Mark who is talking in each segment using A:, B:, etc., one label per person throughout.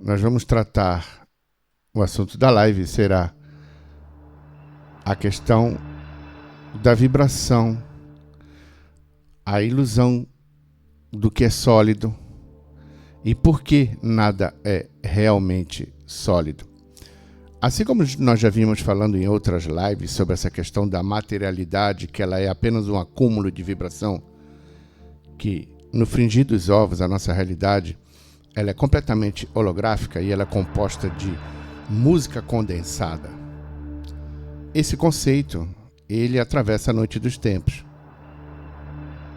A: nós vamos tratar, o assunto da live será a questão da vibração, a ilusão do que é sólido e por que nada é realmente sólido. Assim como nós já vimos falando em outras lives sobre essa questão da materialidade, que ela é apenas um acúmulo de vibração, que no fringir dos ovos, a nossa realidade, ela é completamente holográfica e ela é composta de música condensada. Esse conceito, ele atravessa a noite dos tempos.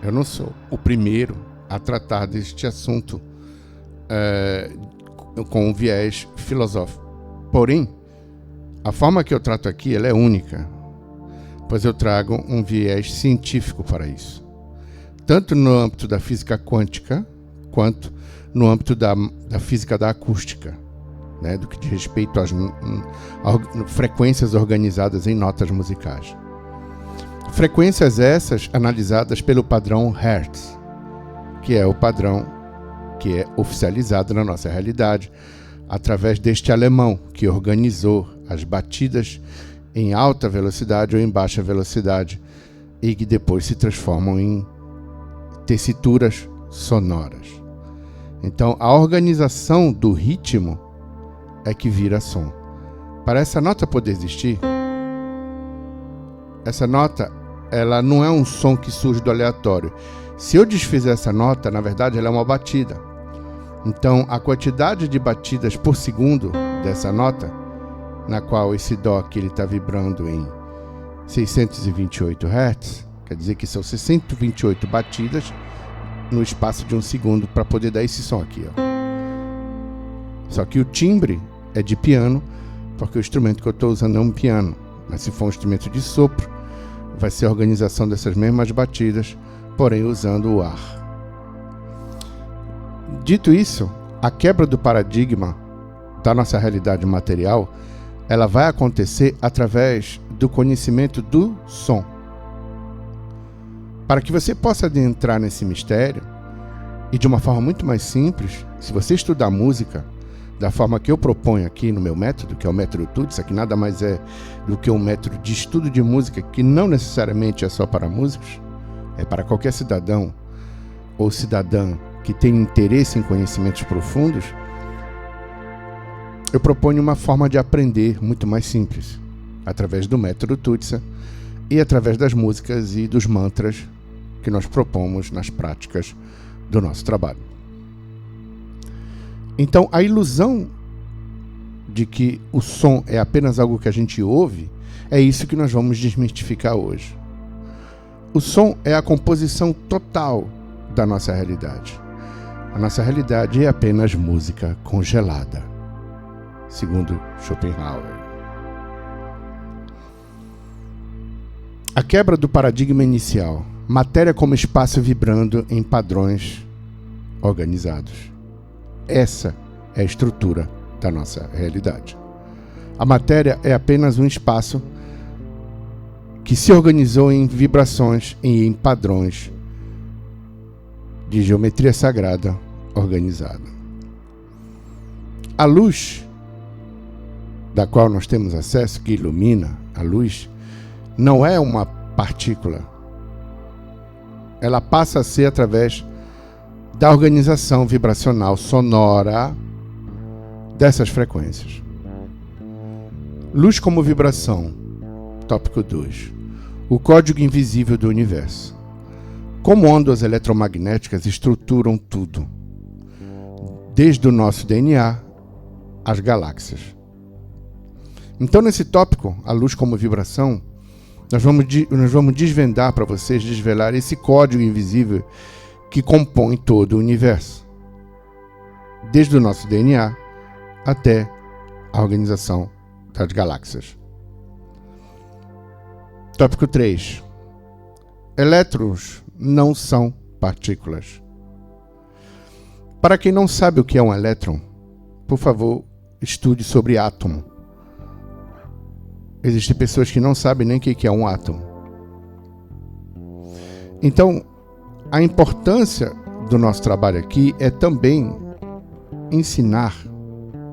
A: Eu não sou o primeiro a tratar deste assunto com um viés filosófico. Porém, a forma que eu trato aqui ela é única, pois eu trago um viés científico para isso. Tanto no âmbito da física quântica, quanto no âmbito da física da acústica, né, do que diz respeito às frequências organizadas em notas musicais. Frequências essas analisadas pelo padrão Hertz, que é o padrão que é oficializado na nossa realidade, através deste alemão que organizou as batidas em alta velocidade ou em baixa velocidade e que depois se transformam em tessituras sonoras. Então, a organização do ritmo é que vira som. Para essa nota poder existir, essa nota, ela não é um som que surge do aleatório. Se eu desfizer essa nota, na verdade, ela é uma batida. Então, a quantidade de batidas por segundo dessa nota, na qual esse Dó aqui está vibrando em 628 Hz, quer dizer que são 628 batidas no espaço de um segundo para poder dar esse som aqui, ó. Só que o timbre é de piano, porque o instrumento que eu estou usando é um piano. Mas se for um instrumento de sopro, vai ser a organização dessas mesmas batidas, porém usando o ar. Dito isso, a quebra do paradigma da nossa realidade material, ela vai acontecer através do conhecimento do som. Para que você possa adentrar nesse mistério, e de uma forma muito mais simples, se você estudar música da forma que eu proponho aqui no meu método, que é o método Tutsa, que nada mais é do que um método de estudo de música que não necessariamente é só para músicos, é para qualquer cidadão ou cidadã que tem interesse em conhecimentos profundos, eu proponho uma forma de aprender muito mais simples, através do método Tutsa e através das músicas e dos mantras que nós propomos nas práticas do nosso trabalho. Então, a ilusão de que o som é apenas algo que a gente ouve, é isso que nós vamos desmistificar hoje. O som é a composição total da nossa realidade. A nossa realidade é apenas música congelada, segundo Schopenhauer. A quebra do paradigma inicial, matéria como espaço vibrando em padrões organizados. Essa é a estrutura da nossa realidade. A matéria é apenas um espaço que se organizou em vibrações e em padrões de geometria sagrada organizada. A luz da qual nós temos acesso, que ilumina a luz, não é uma partícula. Ela passa a ser através da organização vibracional sonora dessas frequências. Luz como vibração. Tópico 2. O código invisível do universo. Como ondas eletromagnéticas estruturam tudo, desde o nosso DNA às galáxias. Então, nesse tópico, a luz como vibração, nós vamos desvendar para vocês, desvelar esse código invisível que compõe todo o universo, desde o nosso DNA até a organização das galáxias. Tópico 3. Elétrons não são partículas. Para quem não sabe o que é um elétron, por favor, estude sobre átomo. Existem pessoas que não sabem nem o que é um átomo. Então, a importância do nosso trabalho aqui é também ensinar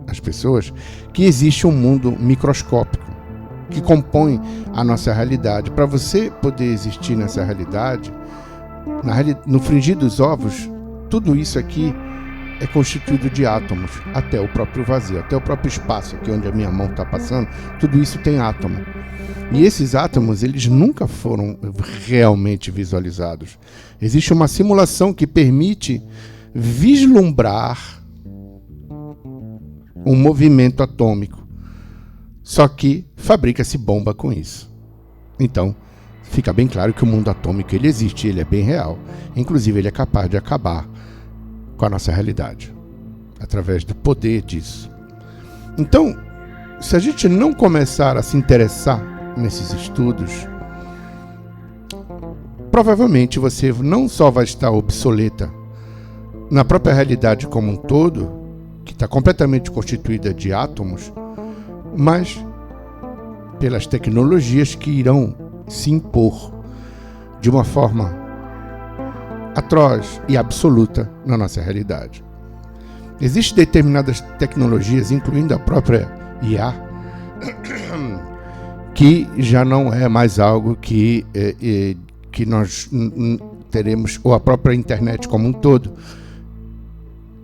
A: as pessoas que existe um mundo microscópico que compõe a nossa realidade. Para você poder existir nessa realidade, no frigir dos ovos, tudo isso aqui é constituído de átomos, até o próprio vazio, até o próprio espaço aqui onde a minha mão está passando, tudo isso tem átomo. E esses átomos, eles nunca foram realmente visualizados. Existe uma simulação que permite vislumbrar um movimento atômico. Só que fabrica-se bomba com isso. Então, fica bem claro que o mundo atômico ele existe, ele é bem real. Inclusive, ele é capaz de acabar com a nossa realidade, através do poder disso. Então, se a gente não começar a se interessar nesses estudos, provavelmente você não só vai estar obsoleta na própria realidade como um todo, que está completamente constituída de átomos, mas pelas tecnologias que irão se impor de uma forma atroz e absoluta na nossa realidade. Existem determinadas tecnologias, incluindo a própria IA, que já não é mais algo que nós teremos, ou a própria internet como um todo,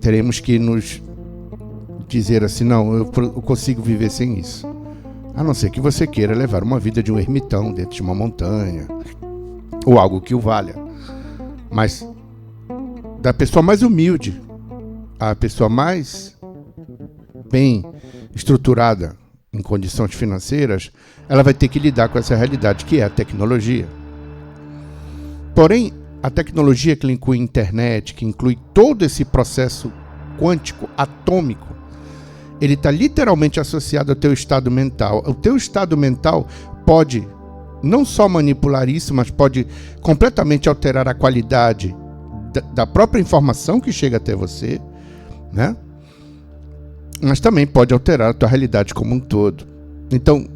A: teremos que nos dizer assim, não, eu consigo viver sem isso. A não ser que você queira levar uma vida de um ermitão dentro de uma montanha, ou algo que o valha. Mas da pessoa mais humilde à pessoa mais bem estruturada em condições financeiras, ela vai ter que lidar com essa realidade que é a tecnologia. Porém, a tecnologia que inclui a internet, que inclui todo esse processo quântico, atômico, ele está literalmente associado ao teu estado mental. O teu estado mental pode não só manipular isso, mas pode completamente alterar a qualidade da própria informação que chega até você, né? Mas também pode alterar a tua realidade como um todo. Então,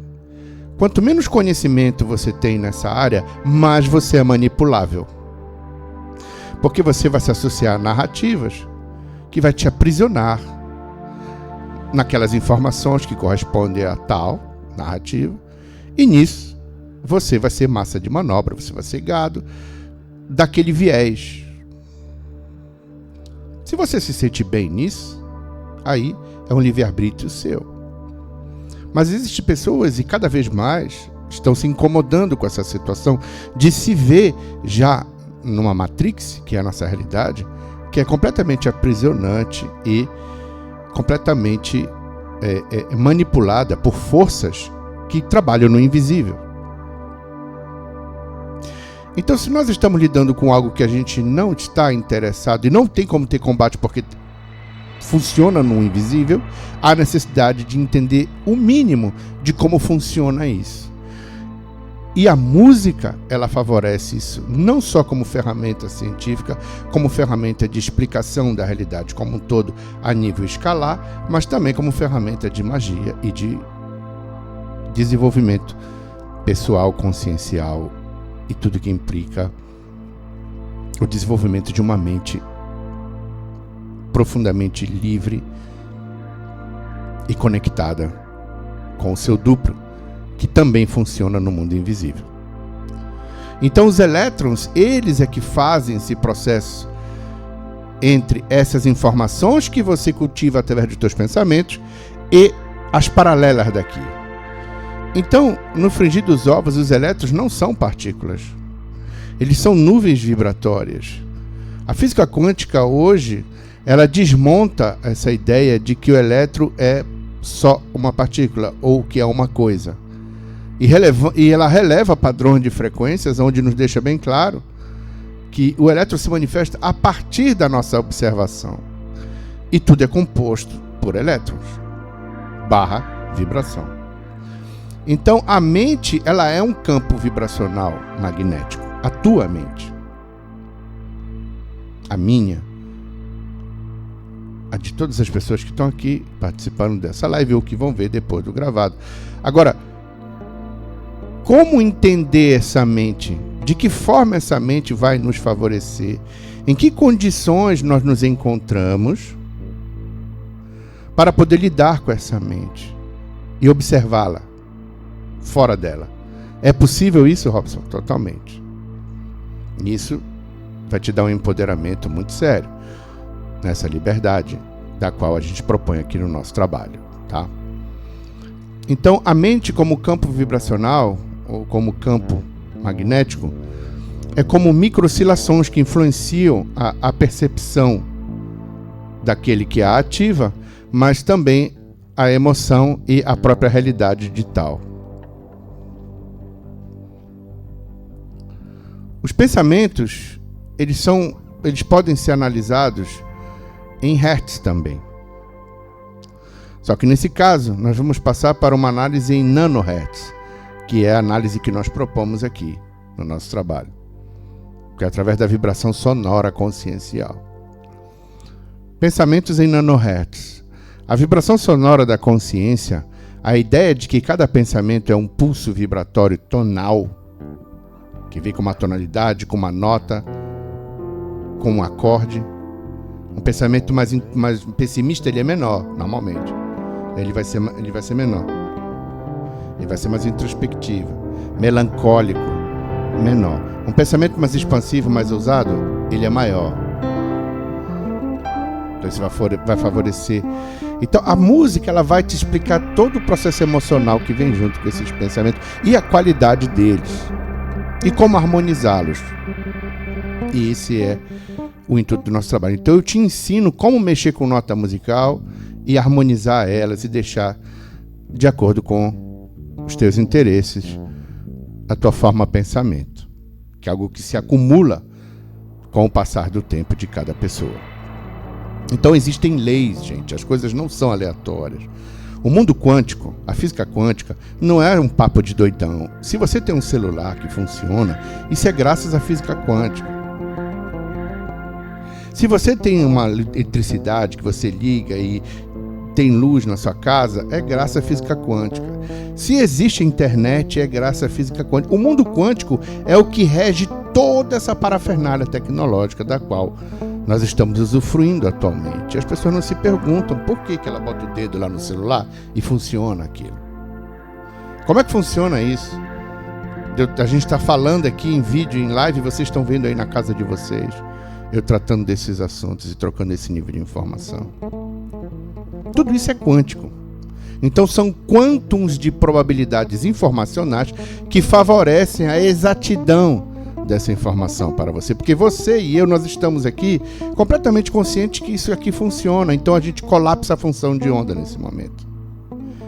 A: quanto menos conhecimento você tem nessa área, mais você é manipulável. Porque você vai se associar a narrativas que vai te aprisionar naquelas informações que correspondem a tal narrativa, e nisso você vai ser massa de manobra, você vai ser gado daquele viés. Se você se sente bem nisso, aí é um livre-arbítrio seu. Mas existem pessoas, e cada vez mais, estão se incomodando com essa situação de se ver já numa matrix, que é a nossa realidade, que é completamente aprisionante e completamente manipulada por forças que trabalham no invisível. Então, se nós estamos lidando com algo que a gente não está interessado e não tem como ter combate porque funciona no invisível, há necessidade de entender o mínimo de como funciona isso. E a música, ela favorece isso, não só como ferramenta científica, como ferramenta de explicação da realidade como um todo a nível escalar, mas também como ferramenta de magia e de desenvolvimento pessoal, consciencial e tudo que implica o desenvolvimento de uma mente profundamente livre e conectada com o seu duplo, que também funciona no mundo invisível. Então os elétrons, eles é que fazem esse processo entre essas informações que você cultiva através dos teus pensamentos e as paralelas daqui. Então, no frigir dos ovos, os elétrons não são partículas. Eles são nuvens vibratórias. A física quântica hoje, ela desmonta essa ideia de que o elétron é só uma partícula ou que é uma coisa. E ela releva padrões de frequências, onde nos deixa bem claro que o elétron se manifesta a partir da nossa observação. E tudo é composto por elétrons, / vibração. Então, a mente, ela é um campo vibracional magnético. A tua mente. A minha. A de todas as pessoas que estão aqui participando dessa live ou que vão ver depois do gravado. Agora, como entender essa mente? De que forma essa mente vai nos favorecer? Em que condições nós nos encontramos para poder lidar com essa mente e observá-la fora dela. É possível isso, Robson? Totalmente. Isso vai te dar um empoderamento muito sério nessa liberdade da qual a gente propõe aqui no nosso trabalho, tá? Então, a mente como campo vibracional ou como campo magnético é como micro-oscilações que influenciam a percepção daquele que a ativa, mas também a emoção e a própria realidade de tal. Os pensamentos, eles podem ser analisados em hertz também. Só que nesse caso, nós vamos passar para uma análise em nanohertz, que é a análise que nós propomos aqui no nosso trabalho, que é através da vibração sonora consciencial. Pensamentos em nanohertz. A vibração sonora da consciência, a ideia de que cada pensamento é um pulso vibratório tonal, que vem com uma tonalidade, com uma nota, com um acorde. Um pensamento mais pessimista, ele é menor, normalmente. Ele vai ser menor. Ele vai ser mais introspectivo, melancólico, menor. Um pensamento mais expansivo, mais ousado, ele é maior. Então isso vai favorecer. Então a música, ela vai te explicar todo o processo emocional que vem junto com esses pensamentos e a qualidade deles e como harmonizá-los. E esse é o intuito do nosso trabalho. Então eu te ensino como mexer com nota musical e harmonizar elas e deixar de acordo com os teus interesses, a tua forma de pensamento, que é algo que se acumula com o passar do tempo de cada pessoa. Então existem leis, gente, as coisas não são aleatórias. O mundo quântico, a física quântica, não é um papo de doidão. Se você tem um celular que funciona, isso é graças à física quântica. Se você tem uma eletricidade que você liga e tem luz na sua casa, é graças à física quântica. Se existe internet, é graças à física quântica. O mundo quântico é o que rege toda essa parafernália tecnológica da qual nós estamos usufruindo atualmente. As pessoas não se perguntam por que ela bota o dedo lá no celular e funciona aquilo. Como é que funciona isso? A gente está falando aqui em vídeo, em live, vocês estão vendo aí na casa de vocês, eu tratando desses assuntos e trocando esse nível de informação. Tudo isso é quântico. Então são quântums de probabilidades informacionais que favorecem a exatidão dessa informação para você, porque você e eu, nós estamos aqui completamente conscientes que isso aqui funciona, então a gente colapsa a função de onda nesse momento.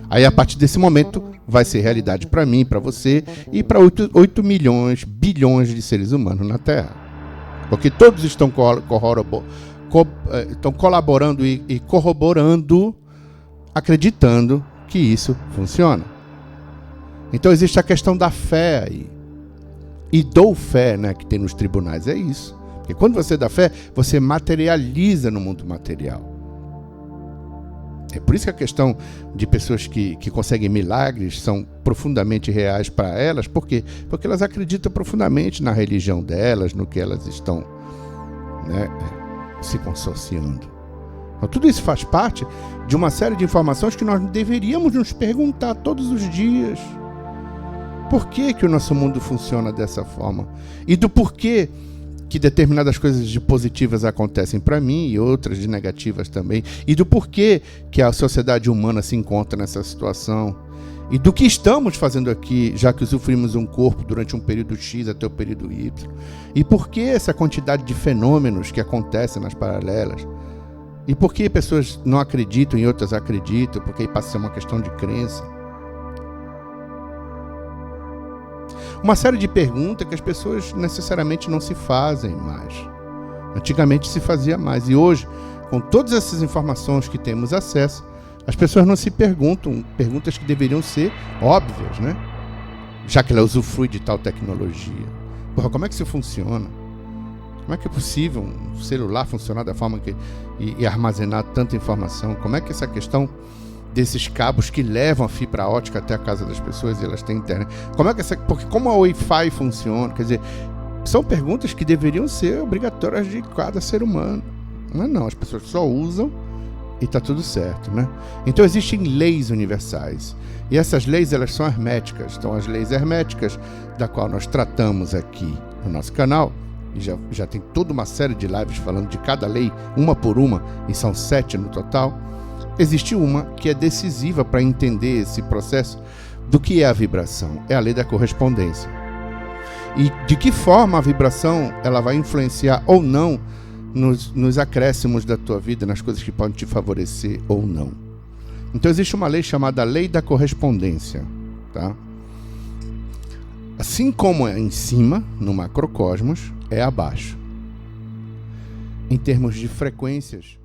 A: Aí a partir desse momento vai ser realidade para mim, para você e para 8 milhões, bilhões de seres humanos na Terra, porque todos estão colaborando e corroborando, acreditando que isso funciona. Então existe a questão da fé aí. E dou fé, né, que tem nos tribunais, é isso. Porque quando você dá fé, você materializa no mundo material. É por isso que a questão de pessoas que conseguem milagres são profundamente reais para elas. Por quê? Porque elas acreditam profundamente na religião delas, no que elas estão, né, se consorciando. Então, tudo isso faz parte de uma série de informações que nós deveríamos nos perguntar todos os dias. Por que o nosso mundo funciona dessa forma? E do porquê que determinadas coisas de positivas acontecem para mim e outras de negativas também. E do porquê que a sociedade humana se encontra nessa situação. E do que estamos fazendo aqui, já que usufruímos um corpo durante um período X até o período Y. E por que essa quantidade de fenômenos que acontecem nas paralelas? E por que pessoas não acreditam e outras acreditam? Porque aí passa a ser uma questão de crença. Uma série de perguntas que as pessoas necessariamente não se fazem mais. Antigamente se fazia mais. E hoje, com todas essas informações que temos acesso, as pessoas não se perguntam perguntas que deveriam ser óbvias, né? Já que ela usufrui de tal tecnologia. Porra, como é que isso funciona? Como é que é possível um celular funcionar da forma que e armazenar tanta informação? Como é que essa questão desses cabos que levam a fibra ótica até a casa das pessoas e elas têm internet? Porque como a Wi-Fi funciona? Quer dizer, são perguntas que deveriam ser obrigatórias de cada ser humano. Não, as pessoas só usam e tá tudo certo, né? Então existem leis universais. E essas leis, elas são herméticas. Então as leis herméticas, da qual nós tratamos aqui no nosso canal, e já tem toda uma série de lives falando de cada lei, uma por uma, e são 7 no total. Existe uma que é decisiva para entender esse processo do que é a vibração. É a lei da correspondência. E de que forma a vibração ela vai influenciar ou não nos acréscimos da tua vida, nas coisas que podem te favorecer ou não. Então existe uma lei chamada lei da correspondência, tá? Assim como é em cima, no macrocosmos, é abaixo. Em termos de frequências,